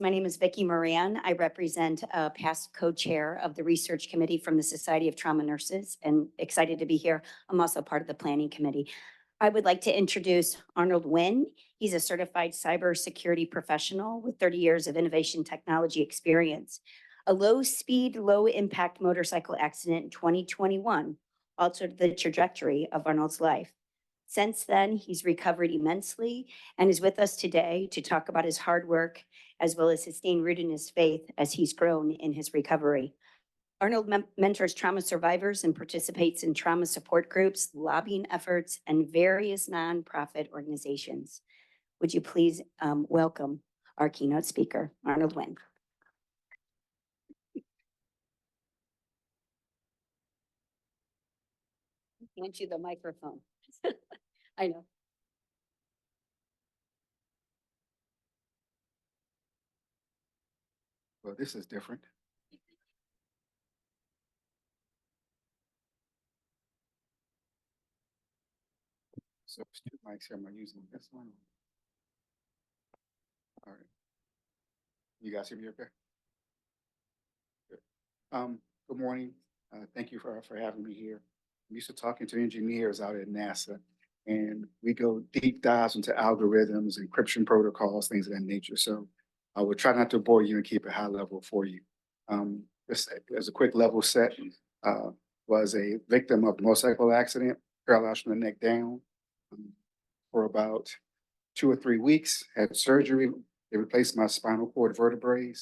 My name is Vicki Moran. I represent a past co-chair of the research committee from the Society of Trauma Nurses and excited to be here. I'm also part of the planning committee. I would like to introduce Arnold Wynn. He's a certified cybersecurity professional with 30 years of innovation technology experience. A low-speed, low-impact motorcycle accident in 2021 altered the trajectory of Arnold's life. Since then, he's recovered immensely and is with us today to talk about his hard work as well as his staying rooted in his faith as he's grown in his recovery. Arnold mentors trauma survivors and participates in trauma support groups, lobbying efforts, and various nonprofit organizations. Would you please welcome our keynote speaker, Arnold Wynn. Hand you the microphone. I know. Well, this is different. So there's two mics here. Am I using this one? All right. You guys hear me okay? Good. Good morning. Thank you for having me here. I'm used to talking to engineers out at NASA, and we go deep dives into algorithms, encryption protocols, things of that nature. So I will try not to bore you and keep it high level for you. Just as a quick level set, was a victim of a motorcycle accident, paralyzed from the neck down for about 2 or 3 weeks, had surgery. They replaced my spinal cord vertebrae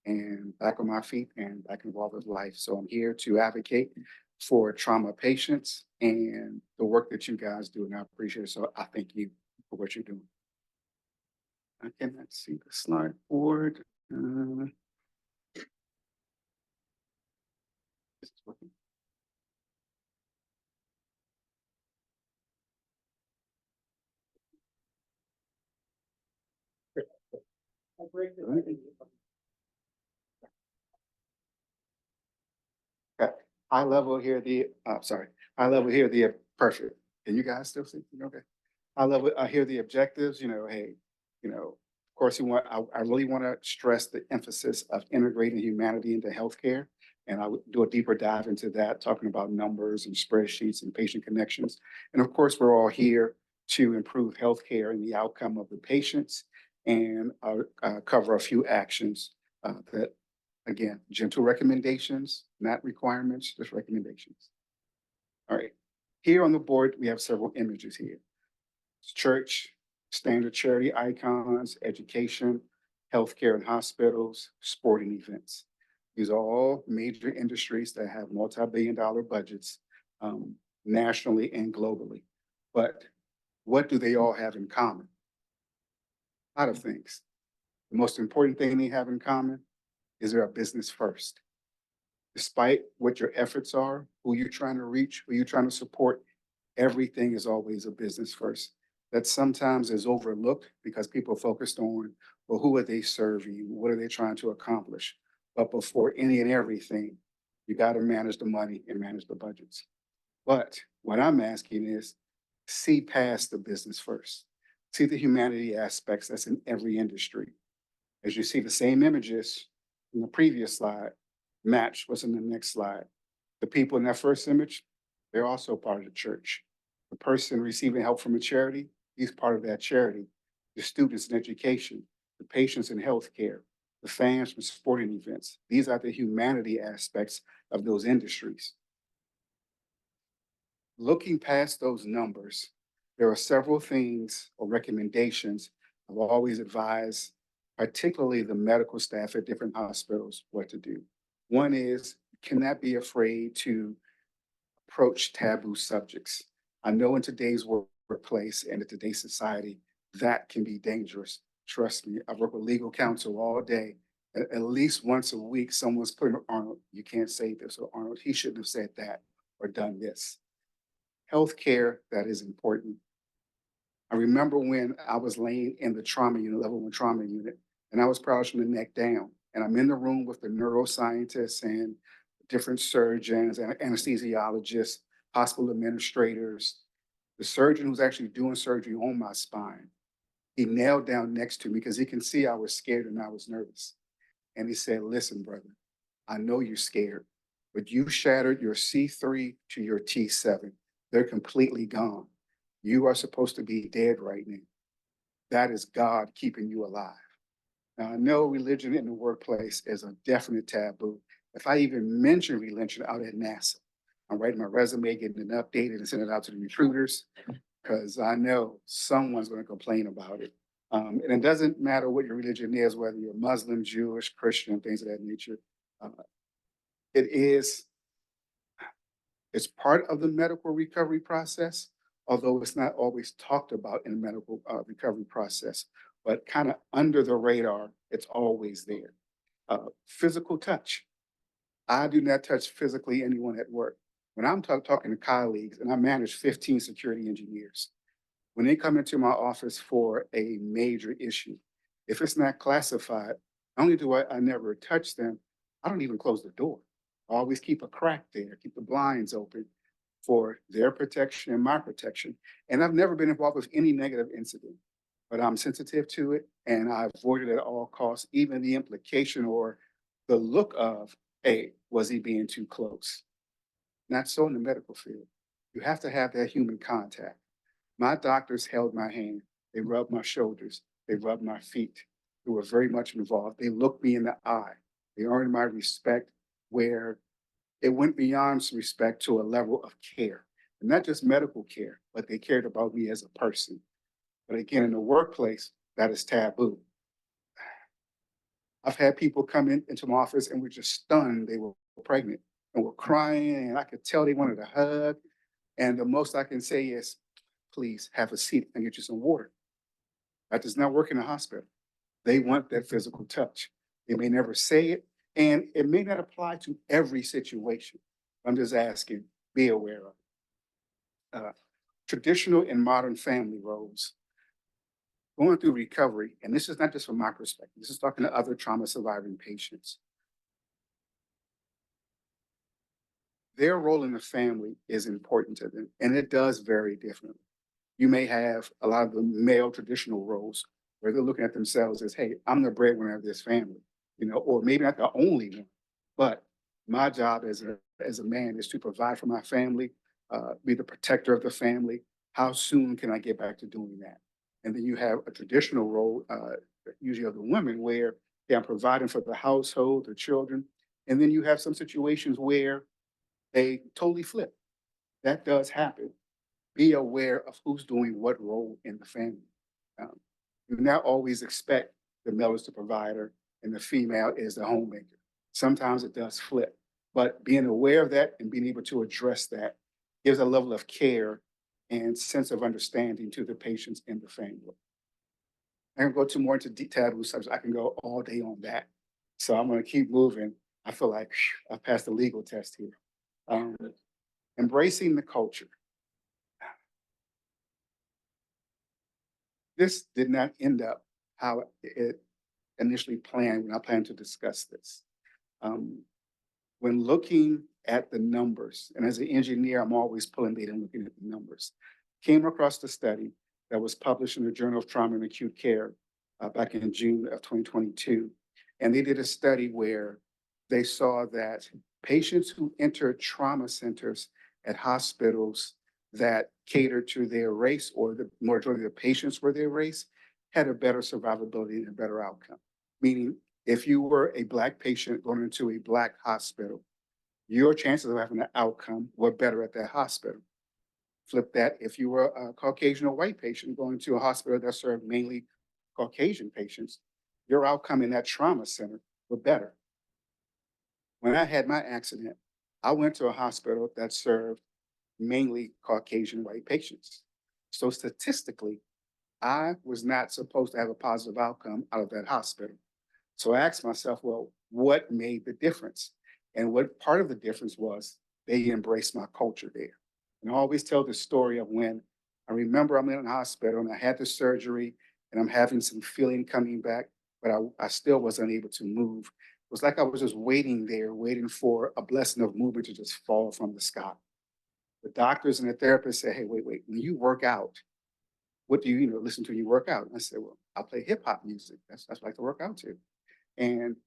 and back on my feet and back involved with life. So I'm here to advocate for trauma patients and the work that you guys do, and I appreciate it. So I thank you for what you're doing. I cannot see the slide board. This is working. Okay. High level here, high level here, perfect. Can you guys still see? Okay. High level, I hear the objectives, hey, of course, I really want to stress the emphasis of integrating humanity into healthcare. And I would do a deeper dive into that, talking about numbers and spreadsheets and patient connections. And of course, we're all here to improve healthcare and the outcome of the patients and cover a few actions that, again, gentle recommendations, not requirements, just recommendations. All right. Here on the board, we have several images here. Church, standard charity icons, education, healthcare and hospitals, sporting events. These are all major industries that have multi-billion-dollar budgets nationally and globally. But what do they all have in common? A lot of things. The most important thing they have in common is they're a business first. Despite what your efforts are, who you're trying to reach, who you're trying to support, everything is always a business first. That sometimes is overlooked because people are focused on, well, who are they serving? What are they trying to accomplish? But before any and everything, you got to manage the money and manage the budgets. But what I'm asking is, see past the business first. See the humanity aspects that's in every industry. As you see the same images in the previous slide, match what's in the next slide. The people in that first image, they're also part of the church. The person receiving help from a charity, he's part of that charity. The students in education, the patients in healthcare, the fans from sporting events. These are the humanity aspects of those industries. Looking past those numbers, there are several things or recommendations I've always advised, particularly the medical staff at different hospitals, what to do. One is, cannot be afraid to approach taboo subjects. I know in today's workplace and in today's society, that can be dangerous. Trust me, I work with legal counsel all day. At least once a week, someone's putting, Arnold, you can't say this, or Arnold, he shouldn't have said that or done this. Healthcare, that is important. I remember when I was laying in the trauma unit, level 1 trauma unit, and I was paralyzed from the neck down. And I'm in the room with the neuroscientists and different surgeons and anesthesiologists, hospital administrators, the surgeon who's actually doing surgery on my spine. He knelt down next to me because he can see I was scared and I was nervous. And he said, listen, brother, I know you're scared, but you shattered your C3 to your T7. They're completely gone. You are supposed to be dead right now. That is God keeping you alive. Now, I know religion in the workplace is a definite taboo. If I even mention religion out at NASA, I'm writing my resume, getting it updated, and sending it out to the recruiters because I know someone's going to complain about it. And it doesn't matter what your religion is, whether you're Muslim, Jewish, Christian, things of that nature. Uh, it is, it's part of the medical recovery process, although it's not always talked about in the medical recovery process, but kind of under the radar, it's always there. Physical touch. I do not touch physically anyone at work. When I'm talking to colleagues, and I manage 15 security engineers, when they come into my office for a major issue, if it's not classified, not only do I never touch them, I don't even close the door. I always keep a crack there, keep the blinds open for their protection and my protection. And I've never been involved with any negative incident, but I'm sensitive to it and I avoid it at all costs, even the implication or the look of, hey, was he being too close? Not so in the medical field. You have to have that human contact. My doctors held my hand. They rubbed my shoulders. They rubbed my feet. They were very much involved. They looked me in the eye. They earned my respect where it went beyond respect to a level of care. And not just medical care, but they cared about me as a person. But again, in the workplace, that is taboo. I've had people come into my office and were just stunned they were pregnant and were crying, and I could tell they wanted a hug. And the most I can say is, please have a seat and get you some water. That does not work in a hospital. They want that physical touch. They may never say it, and it may not apply to every situation. I'm just asking, be aware of it. Traditional and modern family roles. Going through recovery, and this is not just from my perspective, this is talking to other trauma surviving patients. Their role in the family is important to them, and it does vary differently. You may have a lot of the male traditional roles where they're looking at themselves as, hey, I'm the breadwinner of this family, or maybe not the only one, but my job as a man is to provide for my family, be the protector of the family. How soon can I get back to doing that? And then you have a traditional role, usually of the women, where they are providing for the household, the children. And then you have some situations where they totally flip. That does happen. Be aware of who's doing what role in the family. Um, you not always expect the male is the provider and the female is the homemaker. Sometimes it does flip, but being aware of that and being able to address that gives a level of care and sense of understanding to the patients in the family. I can go to more into taboo subjects. I can go all day on that. So I'm going to keep moving. I feel like I passed the legal test here. Um, Embracing the culture. This did not end up how it initially planned when I planned to discuss this. Um, when looking at the numbers, and as an engineer, I'm always pulling data and looking at the numbers, came across the study that was published in the Journal of Trauma and Acute Care back in June of 2022. And they did a study where they saw that patients who entered trauma centers at hospitals that catered to their race, or the majority of the patients were their race, had a better survivability and a better outcome. Meaning, if you were a Black patient going into a Black hospital, your chances of having an outcome were better at that hospital. Flip that, if you were a Caucasian or white patient going to a hospital that served mainly Caucasian patients, your outcome in that trauma center were better. When I had my accident, I went to a hospital that served mainly Caucasian white patients. So statistically, I was not supposed to have a positive outcome out of that hospital. So I asked myself, well, what made the difference? And what part of the difference was they embraced my culture there. And I always tell the story of when I remember I'm in a hospital and I had the surgery and I'm having some feeling coming back, but I still wasn't able to move. It was like I was just waiting there, waiting for a blessing of movement to just fall from the sky. The doctors and the therapists say, hey, wait, when you work out, what do you, listen to when you work out? And I said, well, I play hip hop music. That's what I like to work out to. And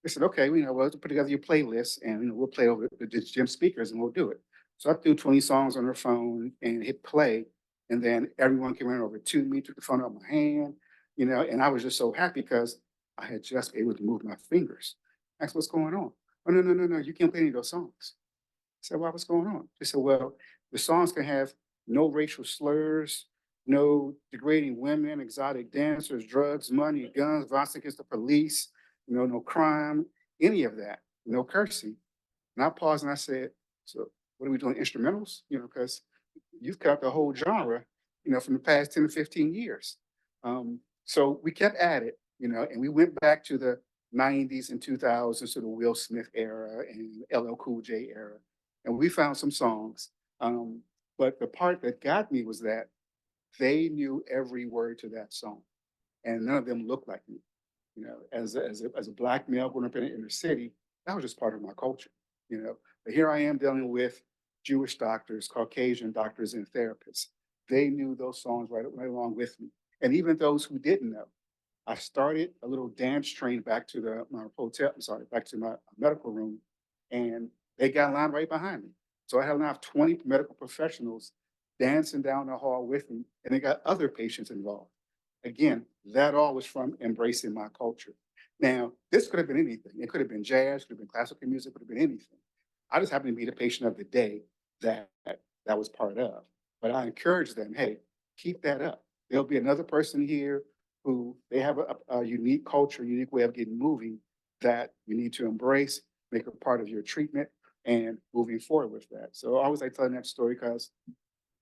they said, okay, well, put together your playlist and we'll play over the gym speakers and we'll do it. So I threw 20 songs on her phone and hit play. And then everyone came over to me, took the phone out of my hand, and I was just so happy because I had just been able to move my fingers. I said, what's going on? Oh, no, no, no, no, you can't play any of those songs. I said, well, what's going on? They said, well, the songs can have no racial slurs, no degrading women, exotic dancers, drugs, money, guns, violence against the police, no crime, any of that, no cursing. And I paused and I said, so what are we doing? Instrumentals? Because you've cut out the whole genre, from the past 10 to 15 years. So we kept at it, and we went back to the 90s and 2000s, so the Will Smith era and LL Cool J era. And we found some songs. But the part that got me was that they knew every word to that song, and none of them looked like me. As a black male growing up in the inner city, that was just part of my culture. But here I am dealing with Jewish doctors, Caucasian doctors, and therapists. They knew those songs right along with me, and even those who didn't know. I started a little dance train back to my hotel. I'm sorry, back to my medical room, and they got in line right behind me. So I had now 20 medical professionals dancing down the hall with me, and they got other patients involved. Again, that all was from embracing my culture. Now, this could have been anything. It could have been jazz, could have been classical music, could have been anything. I just happened to be the patient of the day that was part of. But I encourage them, hey, keep that up. There'll be another person here who they have a unique culture, unique way of getting moving that you need to embrace, make a part of your treatment, and moving forward with that. So I always like telling that story because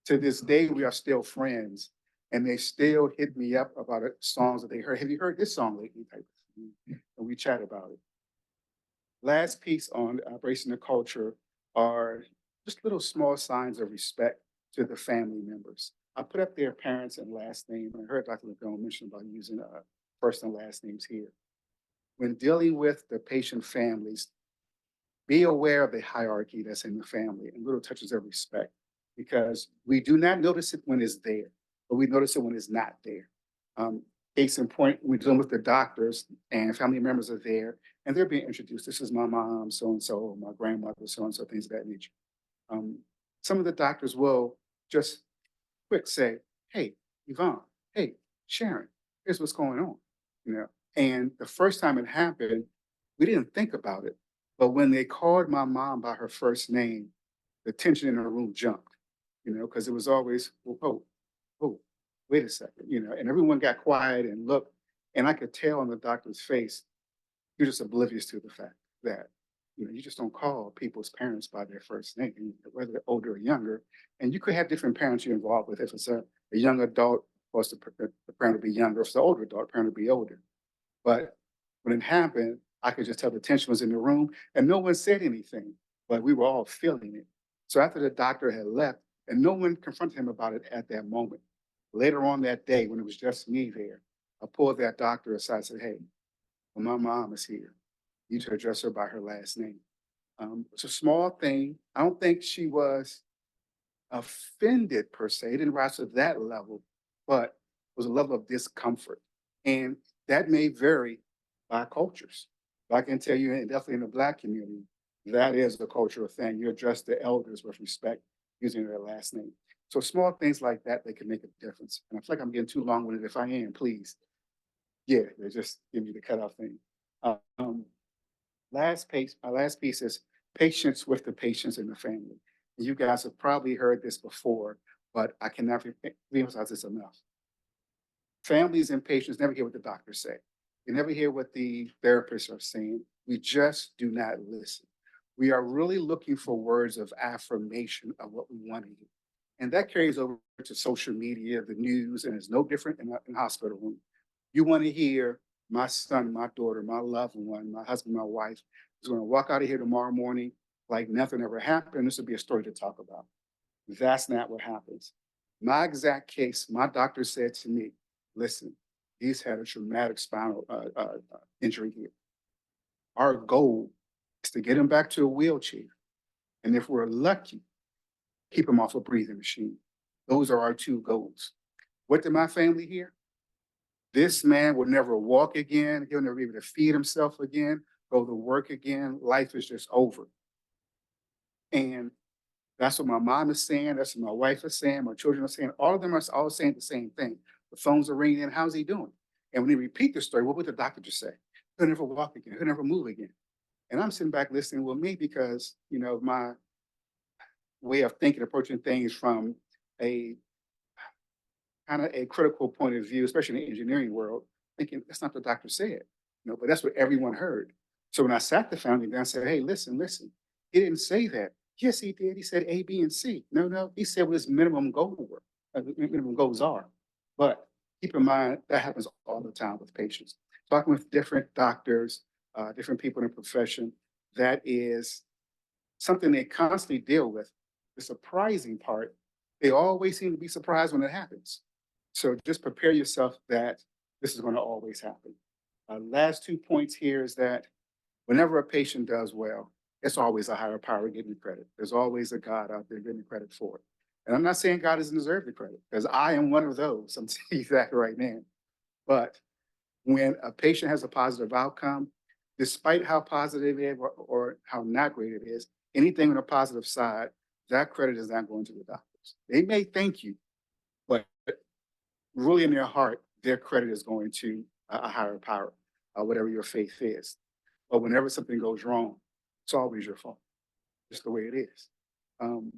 to this day we are still friends, and they still hit me up about songs that they heard. Have you heard this song lately? Type of thing. And we chat about it. Last piece on embracing the culture are just little small signs of respect to the family members. I put up their parents and last name. I heard Dr. LeGone mention about using first and last names here. When dealing with the patient families, be aware of the hierarchy that's in the family and little touches of respect, because we do not notice it when it's there, but we notice it when it's not there. Case in point, we're dealing with the doctors and family members are there and they're being introduced. This is my mom, so-and-so, my grandmother, so-and-so, things of that nature. Some of the doctors will just quick say, hey, Yvonne, hey, Sharon, here's what's going on, And the first time it happened, we didn't think about it. But when they called my mom by her first name, the tension in the room jumped, because it was always, well, oh, wait a second, and everyone got quiet and looked, and I could tell on the doctor's face, you're just oblivious to the fact that, you just don't call people's parents by their first name, whether they're older or younger. And you could have different parents you're involved with. If it's a young adult, of course, the parent will be younger. If it's an older adult, the parent will be older. But when it happened, I could just tell the tension was in the room and no one said anything, but we were all feeling it. So after the doctor had left and no one confronted him about it at that moment, later on that day, when it was just me there, I pulled that doctor aside and said, hey, well, my mom is here. You need to address her by her last name. It's a small thing. I don't think she was offended per se. It didn't rise to that level, but it was a level of discomfort. And that may vary by cultures. But I can tell you, and definitely in the Black community, that is the cultural thing. You address the elders with respect using their last name. So small things like that, they can make a difference. And I feel like I'm getting too long-winded. If I am, please. Yeah, they just give me the cutoff thing. Um, my last piece is patience with the patients in the family. And you guys have probably heard this before, but I cannot emphasize this enough. Families and patients never hear what the doctors say. They never hear what the therapists are saying. We just do not listen. We are really looking for words of affirmation of what we want to hear. And that carries over to social media, the news, and it's no different in a hospital room. You want to hear my son, my daughter, my loved one, my husband, my wife is going to walk out of here tomorrow morning like nothing ever happened. This will be a story to talk about. That's not what happens. My exact case, my doctor said to me, listen, he's had a traumatic spinal injury here. Our goal is to get him back to a wheelchair. And if we're lucky, keep him off a breathing machine. Those are our two goals. What did my family hear? This man will never walk again. He'll never be able to feed himself again, go to work again. Life is just over. And that's what my mom is saying. That's what my wife is saying. My children are saying. All of them are all saying the same thing. The phones are ringing in. How's he doing? And when they repeat the story, what would the doctor just say? He'll never walk again. He'll never move again. And I'm sitting back listening with me because, my way of thinking, approaching things from a kind of a critical point of view, especially in the engineering world, thinking that's not what the doctor said, but that's what everyone heard. So when I sat the family down, I said, hey, listen, he didn't say that. Yes, he did. He said A, B, and C. No, he said what his minimum goal were, minimum goals are. But keep in mind that happens all the time with patients. Talking with different doctors, different people in the profession, that is something they constantly deal with. The surprising part, they always seem to be surprised when it happens. So just prepare yourself that this is going to always happen. Last 2 points here is that whenever a patient does well, it's always a higher power getting credit. There's always a God out there getting credit for it. And I'm not saying God doesn't deserve the credit, because I am one of those. I'm telling you that right now. But when a patient has a positive outcome, despite how positive it is or how not great it is, anything on the positive side, that credit is not going to the doctors. They may thank you, but really in their heart, their credit is going to a higher power, whatever your faith is. But whenever something goes wrong, it's always your fault, just the way it is. Um,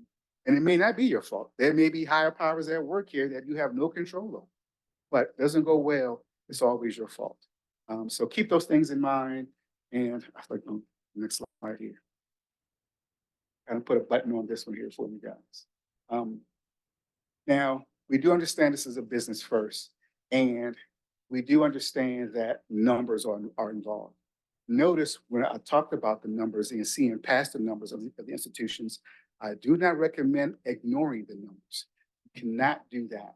and it may not be your fault. There may be higher powers at work here that you have no control over, but it doesn't go well, it's always your fault. So keep those things in mind. And I think the next slide here. Kind of put a button on this one here for you guys. Now, we do understand this is a business first, and we do understand that numbers are involved. Notice when I talked about the numbers and seeing past the numbers of the institutions, I do not recommend ignoring the numbers. You cannot do that.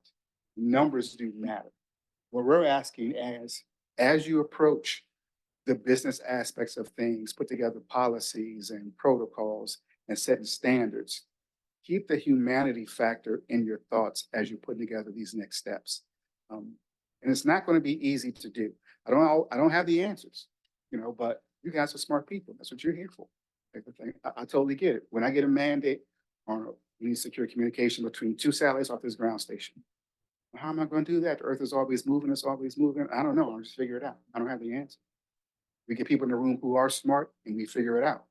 Numbers do matter. What we're asking as you approach the business aspects of things, put together policies and protocols and setting standards, keep the humanity factor in your thoughts as you're putting together these next steps. And it's not going to be easy to do. I don't have the answers, but you guys are smart people. That's what you're here for. I totally get it. When I get a mandate, Arnold, we need secure communication between 2 satellites off this ground station. How am I going to do that? The Earth is always moving. It's always moving. I don't know. I'll just figure it out. I don't have the answer. We get people in the room who are smart and we figure it out.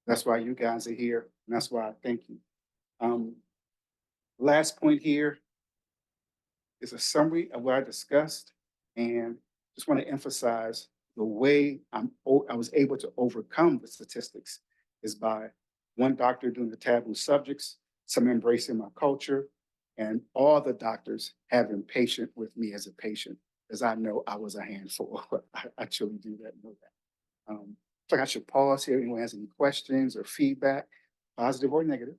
That's why you guys are here. And that's why I thank you. Last point here is a summary of what I discussed, and just want to emphasize the way I was able to overcome the statistics is by one doctor doing the taboo subjects, some embracing my culture, and all the doctors having patience with me as a patient, as I know I was a handful. I truly do that, know that. So I should pause here. Anyone has any questions or feedback, positive or negative?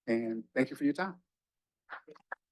And thank you for your time.